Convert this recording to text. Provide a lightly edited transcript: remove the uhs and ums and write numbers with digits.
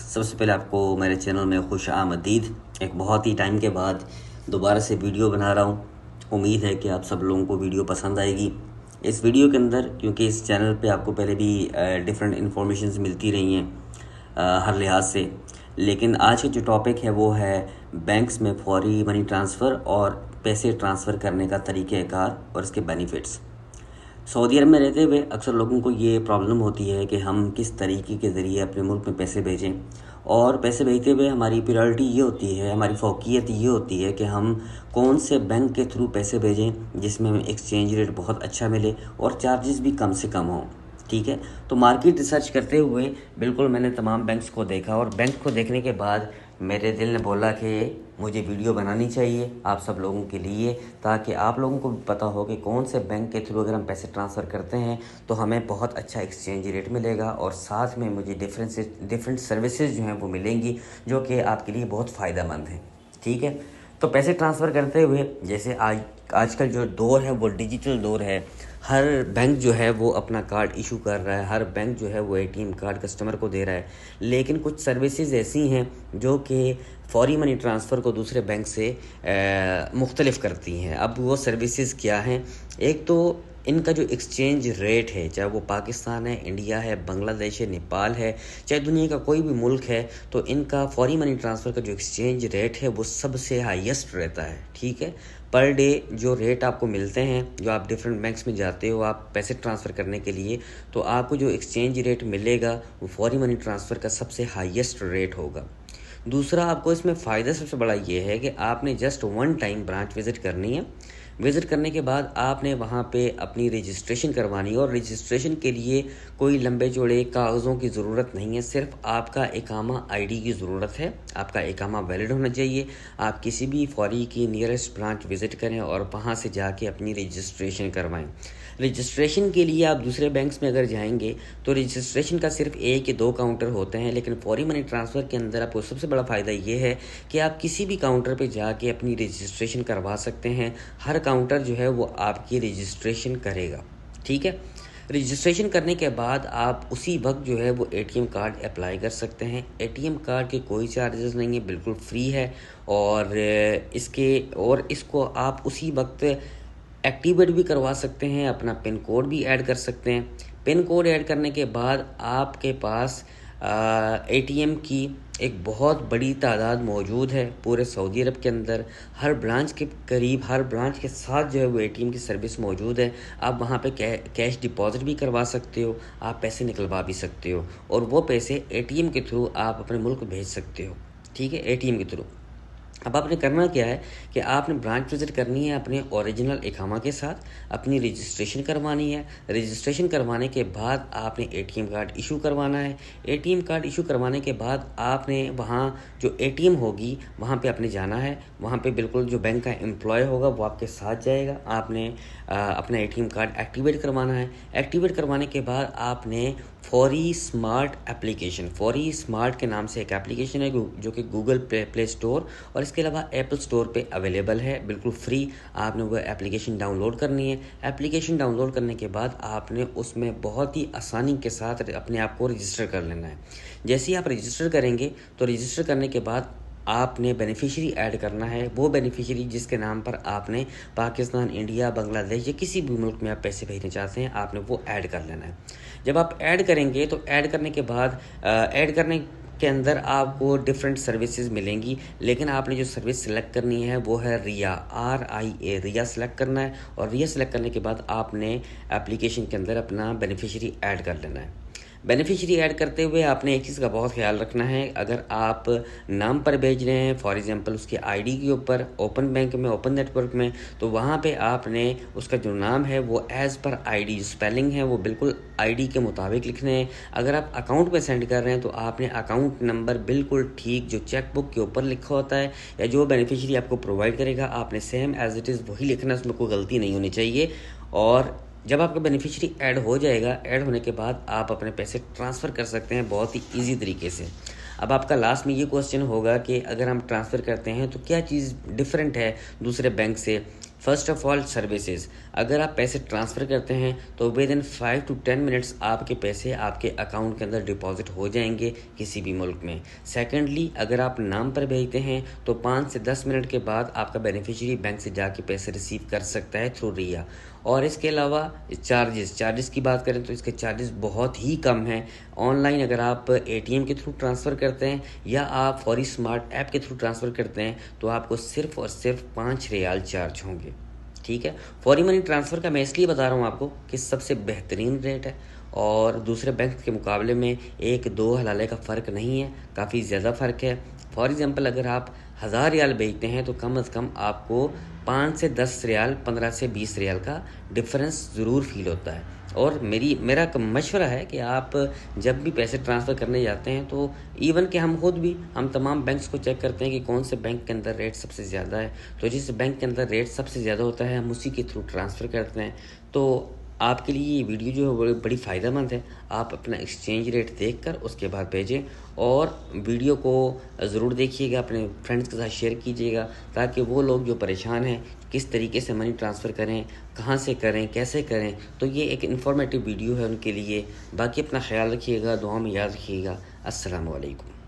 सबसे पहले आपको मेरे चैनल में खुश आमदीद। एक बहुत ही टाइम के बाद दोबारा से वीडियो बना रहा हूँ। उम्मीद है कि आप सब लोगों को वीडियो पसंद आएगी। इस वीडियो के अंदर, क्योंकि इस चैनल पे आपको पहले भी डिफरेंट इन्फॉर्मेशंस मिलती रही हैं हर लिहाज से, लेकिन आज का जो टॉपिक है वो है बैंक्स में फौरी मनी ट्रांसफ़र और पैसे ट्रांसफ़र करने का तरीक़ेकार और इसके बेनिफिट्स। सऊदी अरब में रहते हुए अक्सर लोगों को ये प्रॉब्लम होती है कि हम किस तरीके के ज़रिए अपने मुल्क में पैसे भेजें, और पैसे भेजते हुए हमारी प्रायोरिटी ये होती है, हमारी फोकियत ये होती है कि हम कौन से बैंक के थ्रू पैसे भेजें जिसमें हमें एक्सचेंज रेट बहुत अच्छा मिले और चार्जेस भी कम से कम हों। ठीक है, तो मार्केट रिसर्च करते हुए बिल्कुल मैंने तमाम बैंक्स को देखा, और बैंक को देखने के बाद मेरे दिल ने बोला कि मुझे वीडियो बनानी चाहिए आप सब लोगों के लिए, ताकि आप लोगों को भी पता हो कि कौन से बैंक के थ्रू अगर हम पैसे ट्रांसफ़र करते हैं तो हमें बहुत अच्छा एक्सचेंज रेट मिलेगा, और साथ में मुझे डिफरेंट सर्विसेज जो हैं वो मिलेंगी जो कि आपके लिए बहुत फ़ायदेमंद हैं। ठीक है, तो पैसे ट्रांसफ़र करते हुए जैसे आजकल जो दौर है वो डिजिटल दौर है। हर बैंक जो है वो अपना कार्ड इशू कर रहा है, हर बैंक जो है वो एटीएम कार्ड कस्टमर को दे रहा है, लेकिन कुछ सर्विसेज ऐसी हैं जो कि फौरी मनी ट्रांसफ़र को दूसरे बैंक से मुख्तलिफ करती हैं। अब वो सर्विसेज क्या हैं? एक तो इनका जो एक्सचेंज रेट है, चाहे वो पाकिस्तान है, इंडिया है, बांग्लादेश है, नेपाल है, चाहे दुनिया का कोई भी मुल्क है, तो इनका फौरी मनी ट्रांसफ़र का जो एक्सचेंज रेट है वो सबसे हाईएस्ट रहता है। ठीक है, पर डे जो रेट आपको मिलते हैं, जो आप डिफरेंट बैंक्स में जाते हो आप पैसे ट्रांसफ़र करने के लिए, तो आपको जो एक्सचेंज रेट मिलेगा वो फौरी मनी ट्रांसफ़र का सबसे हाईएस्ट रेट होगा। दूसरा, आपको इसमें फ़ायदा सबसे बड़ा ये है कि आपने just one time branch visit करनी है। विज़िट करने के बाद आपने वहाँ पे अपनी रजिस्ट्रेशन करवानी है, और रजिस्ट्रेशन के लिए कोई लंबे चौड़े कागज़ों की ज़रूरत नहीं है, सिर्फ आपका इकामा आईडी की ज़रूरत है। आपका इकामा वैलिड होना चाहिए। आप किसी भी फौरी की नियरेस्ट ब्रांच विज़िट करें और वहाँ से जाके अपनी रजिस्ट्रेशन करवाएं। रजिस्ट्रेशन के लिए आप दूसरे बैंक्स में अगर जाएंगे तो रजिस्ट्रेशन का सिर्फ एक या दो काउंटर होते हैं, लेकिन फौरी मनी ट्रांसफ़र के अंदर आपको सबसे बड़ा फ़ायदा ये है कि आप किसी भी काउंटर पे जाके अपनी रजिस्ट्रेशन करवा सकते हैं। हर काउंटर जो है वो आपकी रजिस्ट्रेशन करेगा। ठीक है, रजिस्ट्रेशन करने के बाद आप उसी वक्त जो है वो एटीएम कार्ड अप्लाई कर सकते हैं। एटीएम कार्ड के कोई चार्जेस नहीं है, बिल्कुल फ्री है, और इसको आप उसी वक्त एक्टिवेट भी करवा सकते हैं। अपना पिन कोड भी ऐड कर सकते हैं। पिन कोड ऐड करने के बाद आपके पास एटीएम की एक बहुत बड़ी तादाद मौजूद है पूरे सऊदी अरब के अंदर। हर ब्रांच के करीब, हर ब्रांच के साथ जो है वो एटीएम की सर्विस मौजूद है। आप वहाँ पे कैश डिपॉजिट भी करवा सकते हो, आप पैसे निकलवा भी सकते हो, और वो पैसे एटीएम के थ्रू आप अपने मुल्क भेज सकते हो। ठीक है, एटीएम के थ्रू। अब आपने करना क्या है कि आपने ब्रांच विज़िट करनी है अपने ओरिजिनल इकामा के साथ, अपनी रजिस्ट्रेशन करवानी है। रजिस्ट्रेशन करवाने के बाद आपने एटीएम कार्ड इशू करवाना है। एटीएम कार्ड इशू करवाने के बाद आपने वहाँ जो एटीएम होगी वहाँ पे आपने जाना है। वहाँ पे बिल्कुल जो बैंक का एम्प्लॉय होगा वो आपके साथ जाएगा। आपने अपना एटीएम कार्ड एक्टिवेट करवाना है। एक्टिवेट करवाने के बाद आपने फौरी स्मार्ट एप्लीकेशन, फौरी स्मार्ट के नाम से एक एप्लीकेशन है जो कि गूगल प्ले स्टोर और इसके अलावा एप्पल स्टोर पे अवेलेबल है, बिल्कुल फ्री। आपने वो एप्लीकेशन डाउनलोड करनी है। एप्लीकेशन डाउनलोड करने के बाद आपने उसमें बहुत ही आसानी के साथ अपने आप को रजिस्टर कर लेना है। जैसे ही आप रजिस्टर करेंगे तो रजिस्टर करने के बाद आपने बेनिफिशियरी ऐड करना है। वो बेनिफिशियरी जिसके नाम पर आपने पाकिस्तान, इंडिया, बांग्लादेश या किसी भी मुल्क में आप पैसे भेजना चाहते हैं, आपने वो ऐड कर लेना है। जब आप ऐड करेंगे तो ऐड करने के बाद ऐड करने के अंदर आपको डिफरेंट सर्विसेज मिलेंगी, लेकिन आपने जो सर्विस सेलेक्ट करनी है वो है रिया, RIA, रिया सेलेक्ट करना है। और रिया सेलेक्ट करने के बाद आपने एप्लीकेशन के अंदर अपना बेनिफिशियरी ऐड कर लेना है। बेनिफिशियरी ऐड करते हुए आपने एक चीज़ का बहुत ख्याल रखना है। अगर आप नाम पर भेज रहे हैं, फॉर एग्जांपल उसके आईडी के ऊपर, ओपन बैंक में, ओपन नेटवर्क में, तो वहाँ पे आपने उसका जो नाम है वो एज़ पर आईडी, जो स्पेलिंग है वो बिल्कुल आईडी के मुताबिक लिखने हैं। अगर आप अकाउंट में सेंड कर रहे हैं तो आपने अकाउंट नंबर बिल्कुल ठीक जो चेक बुक के ऊपर लिखा होता है या जो बेनिफिशियरी आपको प्रोवाइड करेगा, आपने सेम एज इट इज़ वही लिखना, उसमें कोई गलती नहीं होनी चाहिए। और जब आपका बेनिफिशियरी ऐड हो जाएगा, ऐड होने के बाद आप अपने पैसे ट्रांसफ़र कर सकते हैं बहुत ही ईजी तरीके से। अब आपका लास्ट में ये क्वेश्चन होगा कि अगर हम ट्रांसफ़र करते हैं तो क्या चीज़ डिफरेंट है दूसरे बैंक से। फर्स्ट ऑफ ऑल सर्विसेज, अगर आप पैसे ट्रांसफ़र करते हैं तो विद इन 5 to 10 मिनट्स आपके पैसे आपके अकाउंट के अंदर डिपॉजिट हो जाएंगे किसी भी मुल्क में। सेकेंडली, अगर आप नाम पर भेजते हैं तो 5 से 10 मिनट के बाद आपका बेनिफिशियरी बैंक से जाके पैसे रिसीव कर सकता है थ्रू रिया। और इसके अलावा चार्जेस की बात करें तो इसके चार्जेस बहुत ही कम हैं। ऑनलाइन अगर आप एटीएम के थ्रू ट्रांसफ़र करते हैं या आप फौरी स्मार्ट ऐप के थ्रू ट्रांसफ़र करते हैं तो आपको सिर्फ़ और सिर्फ 5 रियाल चार्ज होंगे। ठीक है, फौरी मनी ट्रांसफ़र का मैं इसलिए बता रहा हूँ आपको कि सबसे बेहतरीन रेट है और दूसरे बैंक के मुकाबले में 1-2 हलाले का फ़र्क नहीं है, काफ़ी ज़्यादा फ़र्क है। फॉर एग्ज़ाम्पल, अगर आप 1000 रियाल भेजते हैं तो कम से कम आपको 5 से 10 रियाल, 15 से 20 रियाल का डिफरेंस ज़रूर फ़ील होता है। और मेरा मशवरा है कि आप जब भी पैसे ट्रांसफ़र करने जाते हैं तो इवन कि हम तमाम बैंक्स को चेक करते हैं कि कौन से बैंक के अंदर रेट सबसे ज़्यादा है। तो जिस बैंक के अंदर रेट सबसे ज़्यादा होता है हम उसी के थ्रू ट्रांसफ़र करते हैं। तो आपके लिए ये वीडियो जो है वो बड़ी फ़ायदेमंद है। आप अपना एक्सचेंज रेट देखकर उसके बाद भेजें और वीडियो को ज़रूर देखिएगा, अपने फ्रेंड्स के साथ शेयर कीजिएगा ताकि वो लोग जो परेशान हैं किस तरीके से मनी ट्रांसफ़र करें, कहाँ से करें, कैसे करें। तो ये एक इन्फॉर्मेटिव वीडियो है उनके लिए। बाकी अपना ख्याल रखिएगा, दुआ में याद रखिएगा। अस्सलामु अलैकुम।